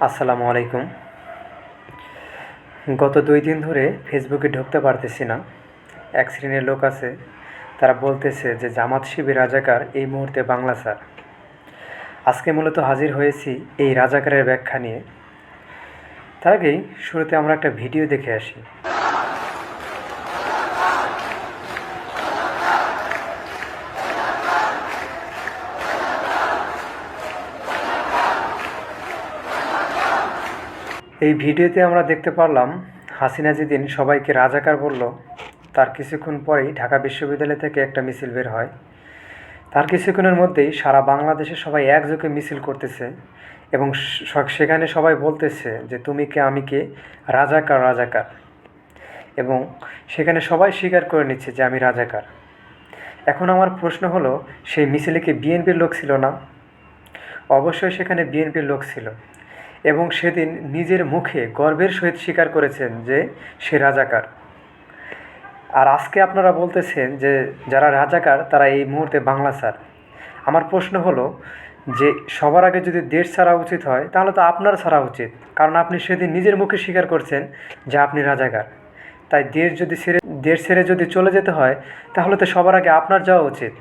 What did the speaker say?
আসসালামু আলাইকুম। গত ২ দিন ধরে ফেসবুকে ঢুকতে পারতেছি না। এক শ্রেণীর লোক আছে, তারা বলতেছে যে জামাত শিবির রাজাকার এই মুহূর্তে বাংলা স্যার। আজকে মূলত হাজির হয়েছি এই রাজাকারের ব্যাখ্যা নিয়ে। তার আগেই শুরুতে আমরা একটা ভিডিও দেখে আসি। এই ভিডিওতে আমরা দেখতে পারলাম হাসিনা যেদিন সবাইকে রাজাকার বলল, তার কিছুক্ষণ পরেই ঢাকা বিশ্ববিদ্যালয় থেকে একটা মিছিল বের হয়। তার কিছুক্ষণের মধ্যেই সারা বাংলাদেশে সবাই একযোগে মিছিল করতেছে এবং সেখানে সবাই বলতেছে যে তুমি কে আমি কে, রাজাকার রাজাকার। এবং সেখানে সবাই স্বীকার করে নিচ্ছে যে আমি রাজাকার। এখন আমার প্রশ্ন হলো, সেই মিছিলে কি বিএনপির লোক ছিল না? অবশ্যই সেখানে বিএনপির লোক ছিল এবং সেদিন নিজের মুখে গর্বের সহিত স্বীকার করেছেন যে সে রাজাকার। আর আজকে আপনারা বলতেছেন যে যারা রাজাকার তারা এই মুহূর্তে বাংলা স্যার। আমার প্রশ্ন হলো যে সবার আগে যদি দেশ ছাড়া উচিত হয় তাহলে তো আপনার ছাড়া উচিত, কারণ আপনি সেদিন নিজের মুখে স্বীকার করছেন যে আপনি রাজাকার। তাই দেশ ছেড়ে যদি চলে যেতে হয় তাহলে তো সবার আগে আপনার যাওয়া উচিত।